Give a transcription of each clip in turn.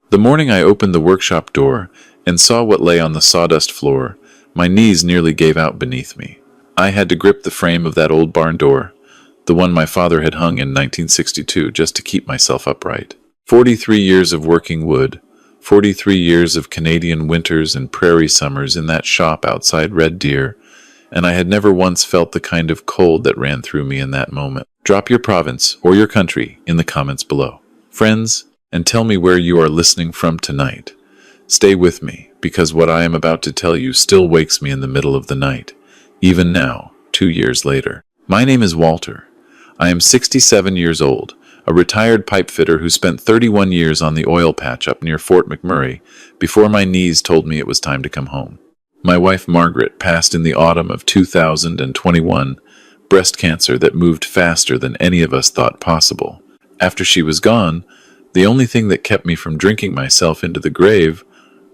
The morning I opened the workshop door and saw what lay on the sawdust floor, my knees nearly gave out beneath me. I had to grip the frame of that old barn door, the one my father had hung in 1962, just to keep myself upright. 43 years of working wood, 43 years of Canadian winters and prairie summers in that shop outside Red Deer, and I had never once felt the kind of cold that ran through me in that moment. Drop your province or your country in the comments below, friends, and tell me where you are listening from tonight. Stay with me, because what I am about to tell you still wakes me in the middle of the night, even now, 2 years later. My name is Walter. I am 67 years old, a retired pipe fitter who spent 31 years on the oil patch up near Fort McMurray before my knees told me it was time to come home. My wife Margaret passed in the autumn of 2021, breast cancer that moved faster than any of us thought possible. After she was gone, the only thing that kept me from drinking myself into the grave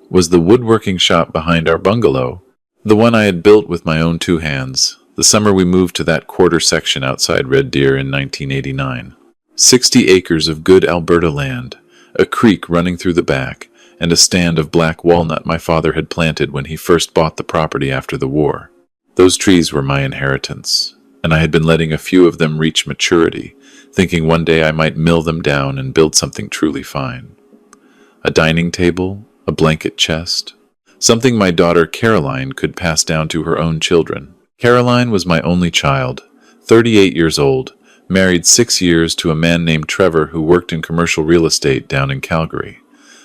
was the woodworking shop behind our bungalow, the one I had built with my own 2 hands, the summer we moved to that quarter section outside Red Deer in 1989. 60 acres of good Alberta land, a creek running through the back, and a stand of black walnut my father had planted when he first bought the property after the war. Those trees were my inheritance, and I had been letting a few of them reach maturity, thinking one day I might mill them down and build something truly fine. A dining table, a blanket chest, something my daughter Caroline could pass down to her own children. Caroline was my only child, 38 years old, married 6 years to a man named Trevor who worked in commercial real estate down in Calgary.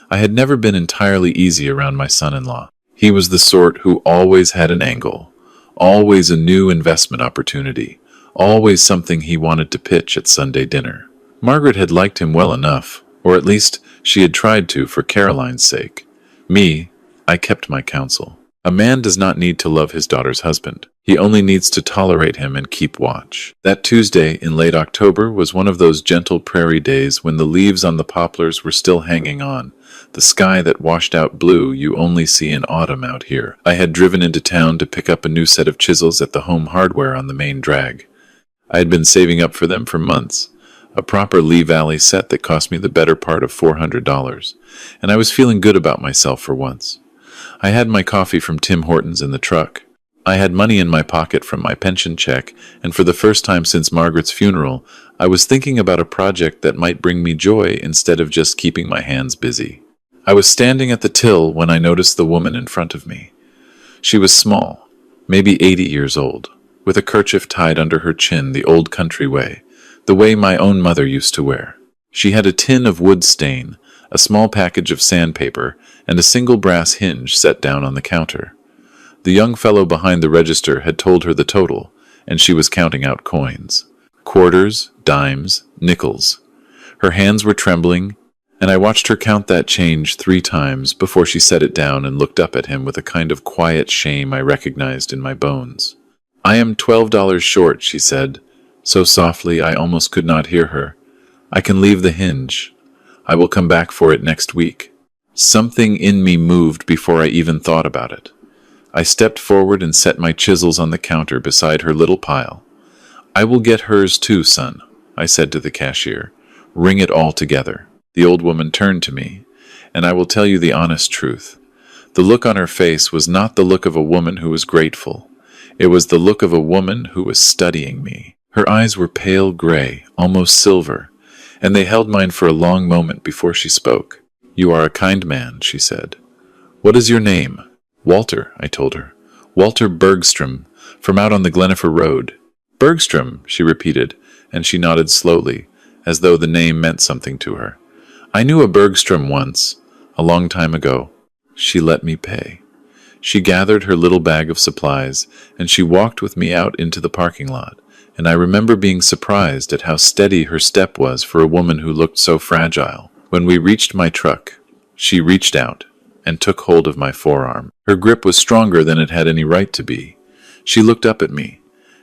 I had never been entirely easy around my son-in-law. He was the sort who always had an angle, always a new investment opportunity, always something he wanted to pitch at Sunday dinner. Margaret had liked him well enough, or at least she had tried to for Caroline's sake. Me, I kept my counsel. A man does not need to love his daughter's husband. He only needs to tolerate him and keep watch. That Tuesday in late October was one of those gentle prairie days when the leaves on the poplars were still hanging on, the sky that washed out blue you only see in autumn out here. I had driven into town to pick up a new set of chisels at the Home Hardware on the main drag. I had been saving up for them for months, a proper Lee Valley set that cost me the better part of $400, and I was feeling good about myself for once. I had my coffee from Tim Hortons in the truck. I had money in my pocket from my pension check, and for the first time since Margaret's funeral, I was thinking about a project that might bring me joy instead of just keeping my hands busy. I was standing at the till when I noticed the woman in front of me. She was small, maybe 80 years old, with a kerchief tied under her chin the old country way, the way my own mother used to wear. She had a tin of wood stain, a small package of sandpaper, and a single brass hinge set down on the counter. The young fellow behind the register had told her the total, and she was counting out coins. Quarters, dimes, nickels. Her hands were trembling, and I watched her count that change 3 times before she set it down and looked up at him with a kind of quiet shame I recognized in my bones. "I am $12 short," she said, so softly I almost could not hear her. "I can leave the hinge. I will come back for it next week." Something in me moved before I even thought about it. I stepped forward and set my chisels on the counter beside her little pile. "I will get hers too, son," I said to the cashier. "Ring it all together." The old woman turned to me, and I will tell you the honest truth. The look on her face was not the look of a woman who was grateful. It was the look of a woman who was studying me. Her eyes were pale gray, almost silver, and they held mine for a long moment before she spoke. "You are a kind man," she said. "What is your name?" "Walter," I told her. "Walter Bergstrom, from out on the Glenifer Road." "Bergstrom," she repeated, and she nodded slowly, as though the name meant something to her. "I knew a Bergstrom once, a long time ago." She let me pay. She gathered her little bag of supplies, and she walked with me out into the parking lot, and I remember being surprised at how steady her step was for a woman who looked so fragile. When we reached my truck, she reached out and took hold of my forearm. Her grip was stronger than it had any right to be. She looked up at me,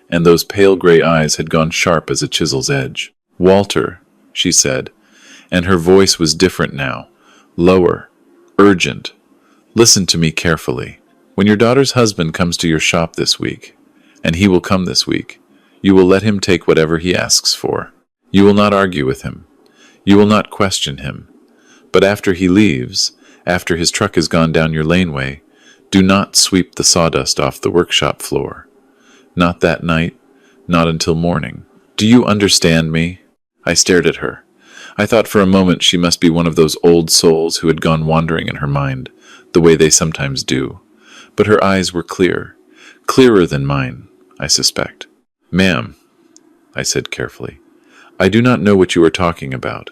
and those pale gray eyes had gone sharp as a chisel's edge. "Walter," she said, and her voice was different now, lower, urgent. "Listen to me carefully. When your daughter's husband comes to your shop this week, and he will come this week, you will let him take whatever he asks for. You will not argue with him. You will not question him. But after he leaves, after his truck has gone down your laneway, do not sweep the sawdust off the workshop floor. Not that night, not until morning. Do you understand me? I stared at her. I thought for a moment she must be one of those old souls who had gone wandering in her mind, the way they sometimes do. But her eyes were clear, clearer than mine, I suspect. Ma'am, I said carefully, I do not know what you are talking about.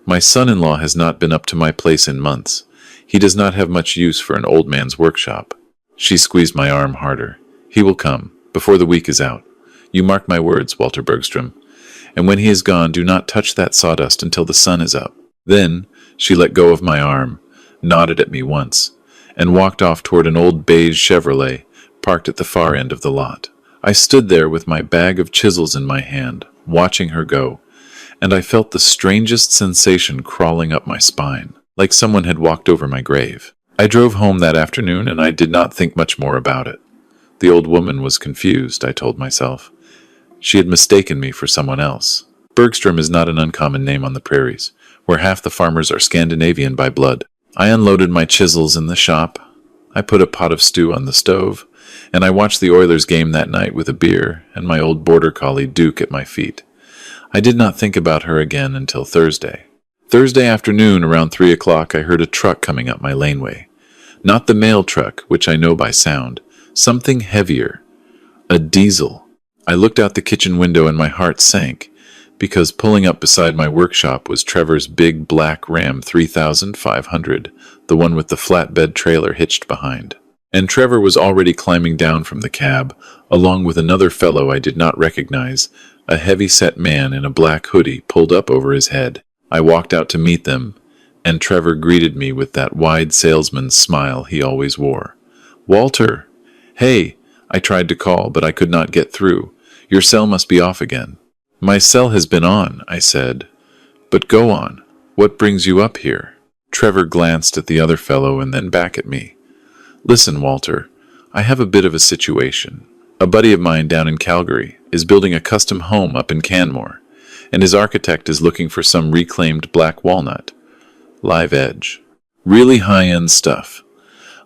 My son-in-law has not been up to my place in months. He does not have much use for an old man's workshop. She squeezed my arm harder. He will come, before the week is out. You mark my words, Walter Bergstrom. And when he is gone, do not touch that sawdust until the sun is up. Then she let go of my arm, nodded at me once, and walked off toward an old beige Chevrolet parked at the far end of the lot. I stood there with my bag of chisels in my hand, watching her go, and I felt the strangest sensation crawling up my spine, like someone had walked over my grave. I drove home that afternoon, and I did not think much more about it. The old woman was confused, I told myself. She had mistaken me for someone else. Bergstrom is not an uncommon name on the prairies, where half the farmers are Scandinavian by blood. I unloaded my chisels in the shop. I put a pot of stew on the stove, and I watched the Oilers game that night with a beer and my old border collie Duke at my feet. I did not think about her again until Thursday. Thursday afternoon, around 3 o'clock, I heard a truck coming up my laneway. Not the mail truck, which I know by sound. Something heavier. A diesel. I looked out the kitchen window and my heart sank, because pulling up beside my workshop was Trevor's big black Ram 3500, the one with the flatbed trailer hitched behind. And Trevor was already climbing down from the cab, along with another fellow I did not recognize, a heavy-set man in a black hoodie pulled up over his head. I walked out to meet them, and Trevor greeted me with that wide salesman's smile he always wore. "Walter!" "Hey!" I tried to call, but I could not get through. "Your cell must be off again." "My cell has been on," I said. "But go on. What brings you up here?" Trevor glanced at the other fellow and then back at me. "Listen, Walter, I have a bit of a situation. A buddy of mine down in Calgary is building a custom home up in Canmore, and his architect is looking for some reclaimed black walnut. Live edge. Really high-end stuff.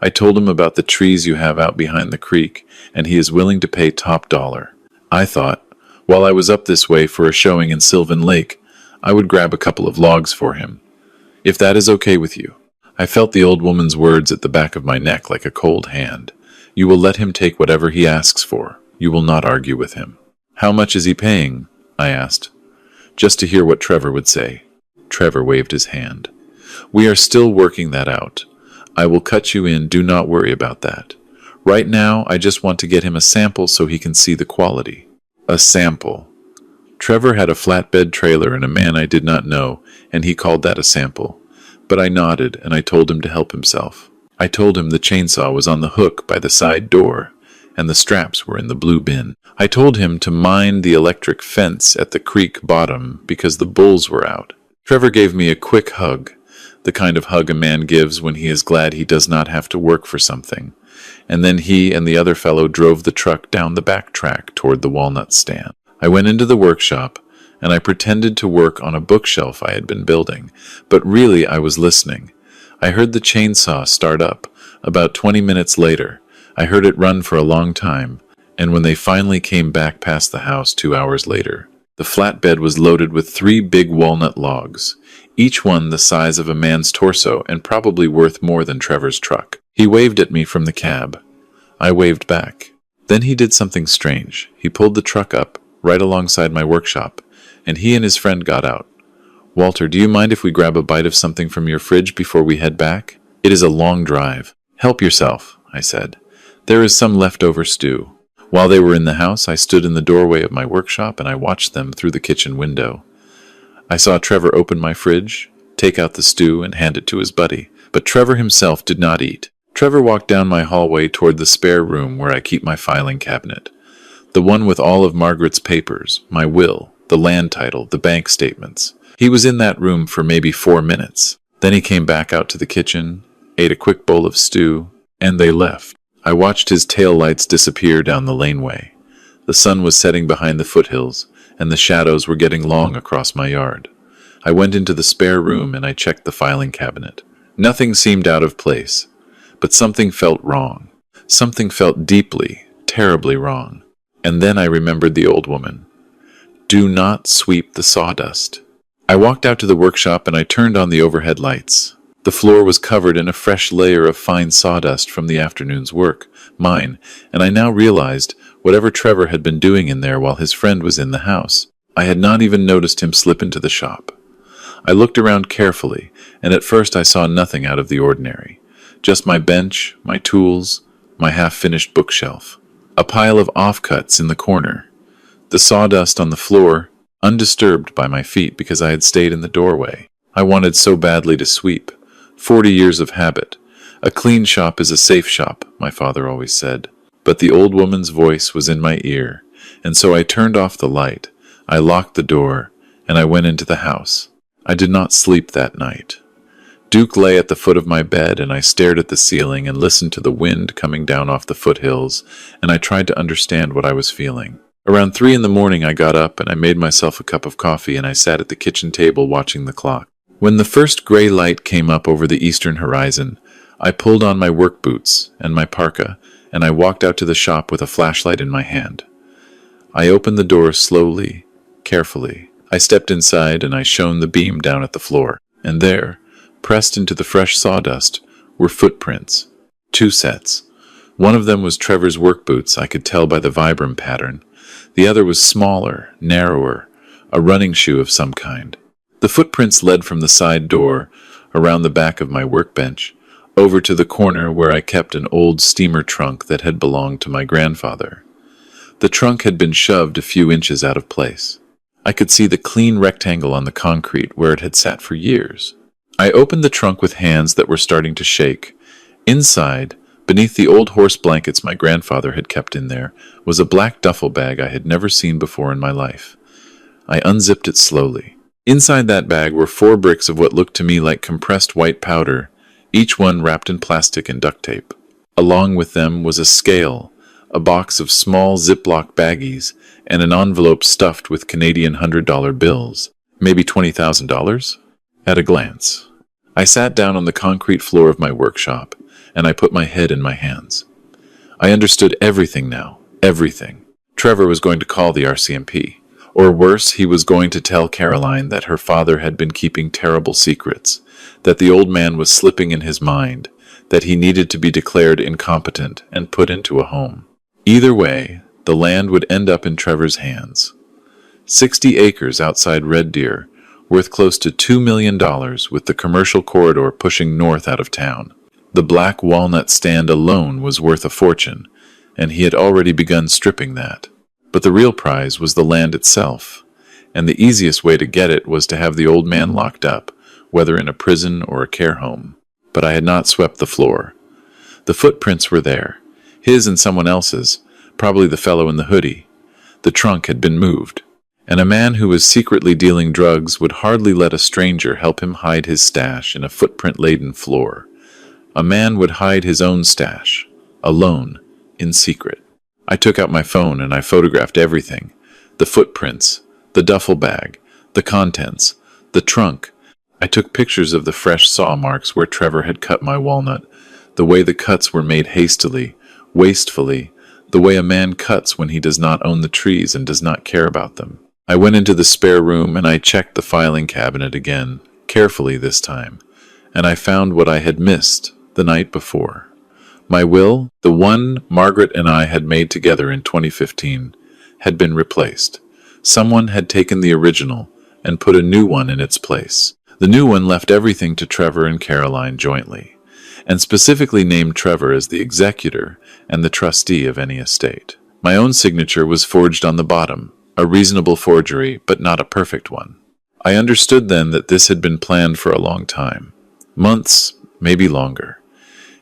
I told him about the trees you have out behind the creek, and he is willing to pay top dollar. I thought, while I was up this way for a showing in Sylvan Lake, I would grab a couple of logs for him. If that is okay with you." I felt the old woman's words at the back of my neck like a cold hand. "You will let him take whatever he asks for. You will not argue with him." "How much is he paying?" I asked, just to hear what Trevor would say. Trevor waved his hand. "We are still working that out. I will cut you in, do not worry about that. Right now, I just want to get him a sample so he can see the quality." A sample. Trevor had a flatbed trailer and a man I did not know, and he called that a sample. But I nodded, and I told him to help himself. I told him the chainsaw was on the hook by the side door, and the straps were in the blue bin. I told him to mind the electric fence at the creek bottom because the bulls were out. Trevor gave me a quick hug, the kind of hug a man gives when he is glad he does not have to work for something. And then he and the other fellow drove the truck down the back track toward the walnut stand. I went into the workshop, and I pretended to work on a bookshelf I had been building, but really I was listening. I heard the chainsaw start up. About 20 minutes later, I heard it run for a long time, and when they finally came back past the house 2 hours later, the flatbed was loaded with 3 big walnut logs, each one the size of a man's torso and probably worth more than Trevor's truck. He waved at me from the cab. I waved back. Then he did something strange. He pulled the truck up, right alongside my workshop, and he and his friend got out. "Walter, do you mind if we grab a bite of something from your fridge before we head back? It is a long drive." "Help yourself," I said. "There is some leftover stew." While they were in the house, I stood in the doorway of my workshop and I watched them through the kitchen window. I saw Trevor open my fridge, take out the stew, and hand it to his buddy. But Trevor himself did not eat. Trevor walked down my hallway toward the spare room where I keep my filing cabinet. The one with all of Margaret's papers, my will, the land title, the bank statements. He was in that room for maybe 4 minutes. Then he came back out to the kitchen, ate a quick bowl of stew, and they left. I watched his taillights disappear down the laneway. The sun was setting behind the foothills, and the shadows were getting long across my yard. I went into the spare room and I checked the filing cabinet. Nothing seemed out of place, but something felt wrong. Something felt deeply, terribly wrong. And then I remembered the old woman. Do not sweep the sawdust. I walked out to the workshop and I turned on the overhead lights. The floor was covered in a fresh layer of fine sawdust from the afternoon's work, mine, and I now realized whatever Trevor had been doing in there while his friend was in the house. I had not even noticed him slip into the shop. I looked around carefully, and at first I saw nothing out of the ordinary. Just my bench, my tools, my half-finished bookshelf. A pile of offcuts in the corner. The sawdust on the floor, undisturbed by my feet because I had stayed in the doorway. I wanted so badly to sweep. 40 years of habit. A clean shop is a safe shop, my father always said. But the old woman's voice was in my ear, and so I turned off the light, I locked the door, and I went into the house. I did not sleep that night. Duke lay at the foot of my bed, and I stared at the ceiling and listened to the wind coming down off the foothills, and I tried to understand what I was feeling. Around 3 in the morning I got up and I made myself a cup of coffee and I sat at the kitchen table watching the clock. When the first gray light came up over the eastern horizon, I pulled on my work boots and my parka, and I walked out to the shop with a flashlight in my hand. I opened the door slowly, carefully. I stepped inside and I shone the beam down at the floor, and there, pressed into the fresh sawdust, were footprints. 2 sets. One of them was Trevor's work boots, I could tell by the Vibram pattern. The other was smaller, narrower, a running shoe of some kind. The footprints led from the side door, around the back of my workbench, over to the corner where I kept an old steamer trunk that had belonged to my grandfather. The trunk had been shoved a few inches out of place. I could see the clean rectangle on the concrete where it had sat for years. I opened the trunk with hands that were starting to shake. Inside, beneath the old horse blankets my grandfather had kept in there, was a black duffel bag I had never seen before in my life. I unzipped it slowly. Inside that bag were 4 bricks of what looked to me like compressed white powder, each one wrapped in plastic and duct tape. Along with them was a scale, a box of small Ziploc baggies, and an envelope stuffed with Canadian $100 bills, maybe $20,000? At a glance. I sat down on the concrete floor of my workshop, and I put my head in my hands. I understood everything now, everything. Trevor was going to call the RCMP. Or worse, he was going to tell Caroline that her father had been keeping terrible secrets, that the old man was slipping in his mind, that he needed to be declared incompetent and put into a home. Either way, the land would end up in Trevor's hands. 60 acres outside Red Deer, worth close to $2 million with the commercial corridor pushing north out of town. The black walnut stand alone was worth a fortune, and he had already begun stripping that. But the real prize was the land itself, and the easiest way to get it was to have the old man locked up, whether in a prison or a care home. But I had not swept the floor. The footprints were there, his and someone else's, probably the fellow in the hoodie. The trunk had been moved, and a man who was secretly dealing drugs would hardly let a stranger help him hide his stash in a footprint-laden floor. A man would hide his own stash, alone, in secret. I took out my phone and I photographed everything. The footprints, the duffel bag, the contents, the trunk. I took pictures of the fresh saw marks where Trevor had cut my walnut, the way the cuts were made hastily, wastefully, the way a man cuts when he does not own the trees and does not care about them. I went into the spare room and I checked the filing cabinet again, carefully this time, and I found what I had missed the night before. My will, the one Margaret and I had made together in 2015, had been replaced. Someone had taken the original and put a new one in its place. The new one left everything to Trevor and Caroline jointly, and specifically named Trevor as the executor and the trustee of any estate. My own signature was forged on the bottom, a reasonable forgery, but not a perfect one. I understood then that this had been planned for a long time. Months, maybe longer.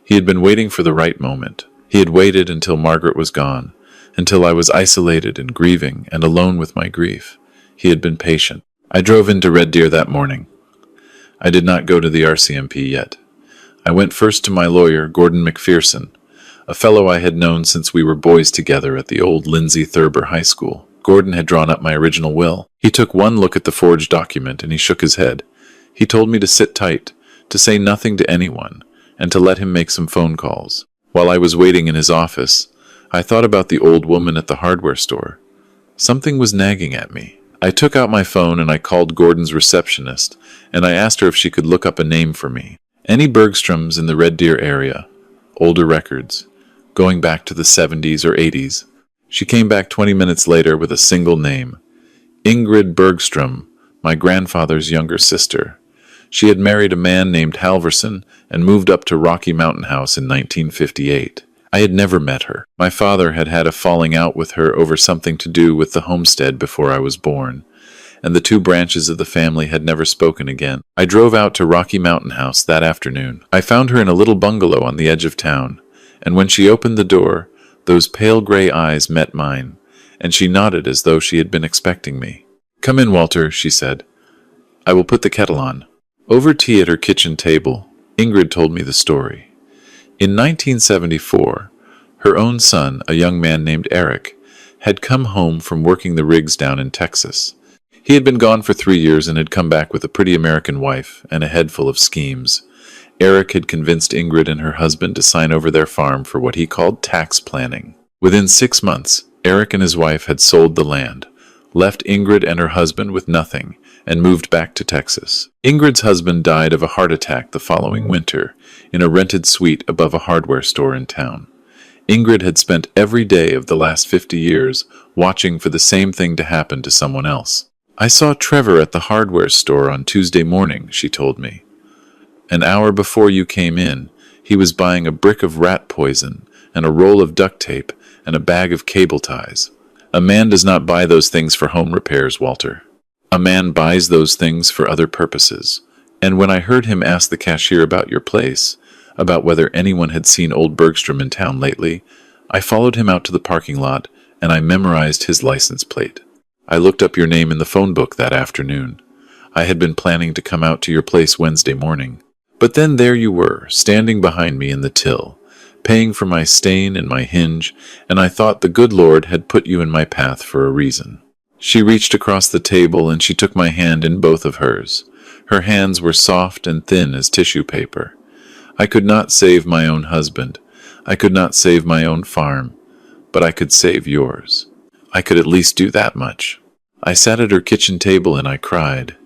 He had been waiting for the right moment. He had waited until Margaret was gone, until I was isolated and grieving and alone with my grief. He had been patient. I drove into Red Deer that morning. I did not go to the RCMP yet. I went first to my lawyer, Gordon McPherson, a fellow I had known since we were boys together at the old Lindsay Thurber High School. Gordon had drawn up my original will. He took one look at the forged document and he shook his head. He told me to sit tight, to say nothing to anyone, and to let him make some phone calls. While I was waiting in his office, I thought about the old woman at the hardware store. Something was nagging at me. I took out my phone and I called Gordon's receptionist, and I asked her if she could look up a name for me. Any Bergstroms in the Red Deer area. Older records. Going back to the 70s or 80s. She came back 20 minutes later with a single name. Ingrid Bergstrom, my grandfather's younger sister. She had married a man named Halverson and moved up to Rocky Mountain House in 1958. I had never met her. My father had had a falling out with her over something to do with the homestead before I was born, and the two branches of the family had never spoken again. I drove out to Rocky Mountain House that afternoon. I found her in a little bungalow on the edge of town, and when she opened the door, those pale gray eyes met mine, and she nodded as though she had been expecting me. "Come in, Walter," she said. "I will put the kettle on." Over tea at her kitchen table, Ingrid told me the story. In 1974, her own son, a young man named Eric, had come home from working the rigs down in Texas. He had been gone for 3 years and had come back with a pretty American wife and a head full of schemes. Eric had convinced Ingrid and her husband to sign over their farm for what he called tax planning. Within 6 months, Eric and his wife had sold the land, left Ingrid and her husband with nothing, and moved back to Texas. Ingrid's husband died of a heart attack the following winter, in a rented suite above a hardware store in town. Ingrid had spent every day of the last 50 years watching for the same thing to happen to someone else. "I saw Trevor at the hardware store on Tuesday morning," she told me. "An hour before you came in, he was buying a brick of rat poison and a roll of duct tape and a bag of cable ties. A man does not buy those things for home repairs, Walter. A man buys those things for other purposes. And when I heard him ask the cashier about your place, about whether anyone had seen old Bergstrom in town lately, I followed him out to the parking lot and I memorized his license plate. I looked up your name in the phone book that afternoon. I had been planning to come out to your place Wednesday morning. But then there you were, standing behind me in the till, paying for my stain and my hinge, and I thought the good Lord had put you in my path for a reason." She reached across the table and she took my hand in both of hers. Her hands were soft and thin as tissue paper. I could not save my own husband. I could not save my own farm. But I could save yours. I could at least do that much. I sat at her kitchen table and I cried.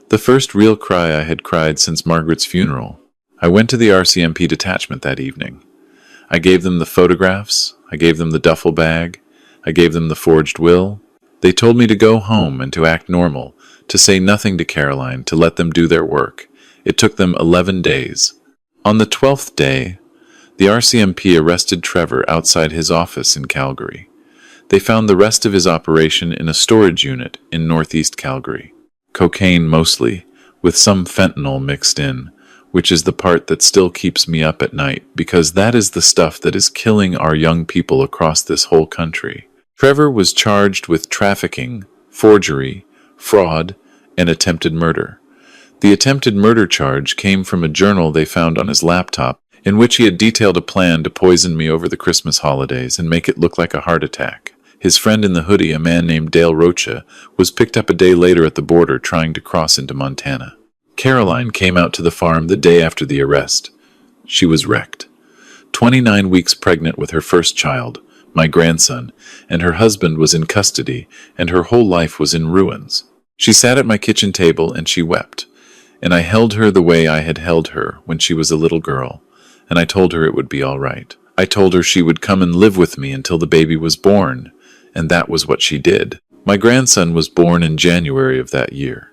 The first real cry I had cried since Margaret's funeral. I went to the RCMP detachment that evening. I gave them the photographs. I gave them the duffel bag. I gave them the forged will. They told me to go home and to act normal, to say nothing to Caroline, to let them do their work. It took them 11 days. On the 12th day, the RCMP arrested Trevor outside his office in Calgary. They found the rest of his operation in a storage unit in northeast Calgary. Cocaine mostly, with some fentanyl mixed in, which is the part that still keeps me up at night, because that is the stuff that is killing our young people across this whole country. Trevor was charged with trafficking, forgery, fraud, and attempted murder. The attempted murder charge came from a journal they found on his laptop, in which he had detailed a plan to poison me over the Christmas holidays and make it look like a heart attack. His friend in the hoodie, a man named Dale Rocha, was picked up a day later at the border trying to cross into Montana. Caroline came out to the farm the day after the arrest. She was wrecked. 29 weeks pregnant with her first child, my grandson, and her husband was in custody, and her whole life was in ruins. She sat at my kitchen table and she wept, and I held her the way I had held her when she was a little girl, and I told her it would be all right. I told her she would come and live with me until the baby was born, and that was what she did. My grandson was born in January of that year.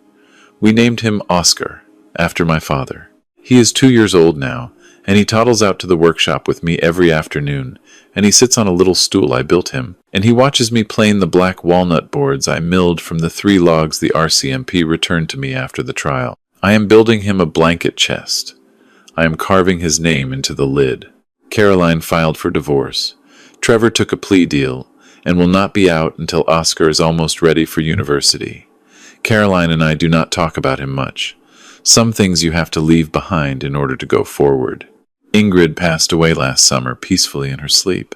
We named him Oscar, after my father. He is 2 years old now, and he toddles out to the workshop with me every afternoon, and he sits on a little stool I built him, and he watches me plane the black walnut boards I milled from the 3 logs the RCMP returned to me after the trial. I am building him a blanket chest. I am carving his name into the lid. Caroline filed for divorce. Trevor took a plea deal, and will not be out until Oscar is almost ready for university. Caroline and I do not talk about him much. Some things you have to leave behind in order to go forward. Ingrid passed away last summer peacefully in her sleep.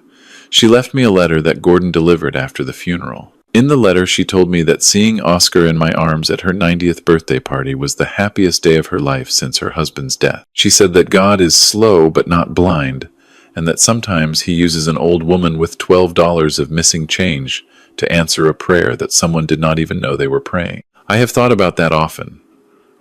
She left me a letter that Gordon delivered after the funeral. In the letter, she told me that seeing Oscar in my arms at her 90th birthday party was the happiest day of her life since her husband's death. She said that God is slow but not blind, and that sometimes he uses an old woman with $12 of missing change to answer a prayer that someone did not even know they were praying. I have thought about that often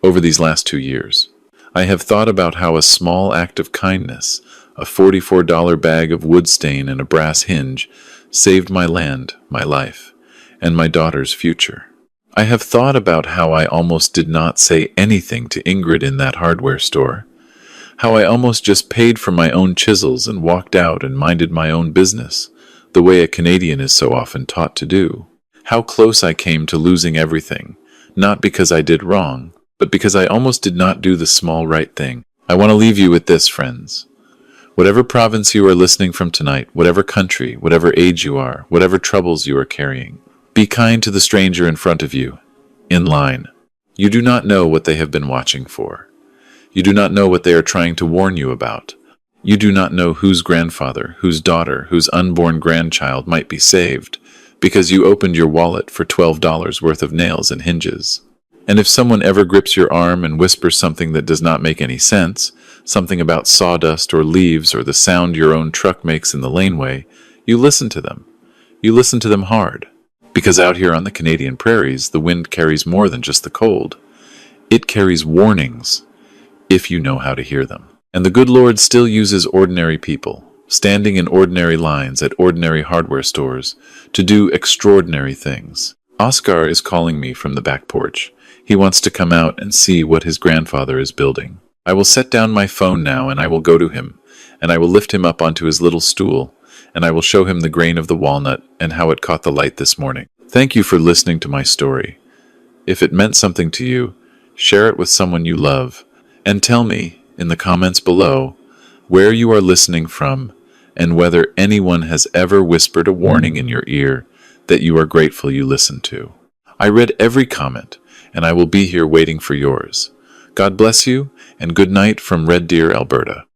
over these last 2 years. I have thought about how a small act of kindness, a $44 bag of wood stain and a brass hinge, saved my land, my life, and my daughter's future. I have thought about how I almost did not say anything to Ingrid in that hardware store, how I almost just paid for my own chisels and walked out and minded my own business, the way a Canadian is so often taught to do. How close I came to losing everything, not because I did wrong, but because I almost did not do the small right thing. I want to leave you with this, friends. Whatever province you are listening from tonight, whatever country, whatever age you are, whatever troubles you are carrying, be kind to the stranger in front of you, in line. You do not know what they have been watching for. You do not know what they are trying to warn you about. You do not know whose grandfather, whose daughter, whose unborn grandchild might be saved because you opened your wallet for $12 worth of nails and hinges. And if someone ever grips your arm and whispers something that does not make any sense, something about sawdust or leaves or the sound your own truck makes in the laneway, you listen to them. You listen to them hard. Because out here on the Canadian prairies, the wind carries more than just the cold. It carries warnings, if you know how to hear them. And the good Lord still uses ordinary people, standing in ordinary lines at ordinary hardware stores, to do extraordinary things. Oscar is calling me from the back porch. He wants to come out and see what his grandfather is building. I will set down my phone now and I will go to him, and I will lift him up onto his little stool, and I will show him the grain of the walnut and how it caught the light this morning. Thank you for listening to my story. If it meant something to you, share it with someone you love, and tell me in the comments below where you are listening from and whether anyone has ever whispered a warning in your ear that you are grateful you listened to. I read every comment, and I will be here waiting for yours. God bless you, and good night from Red Deer, Alberta.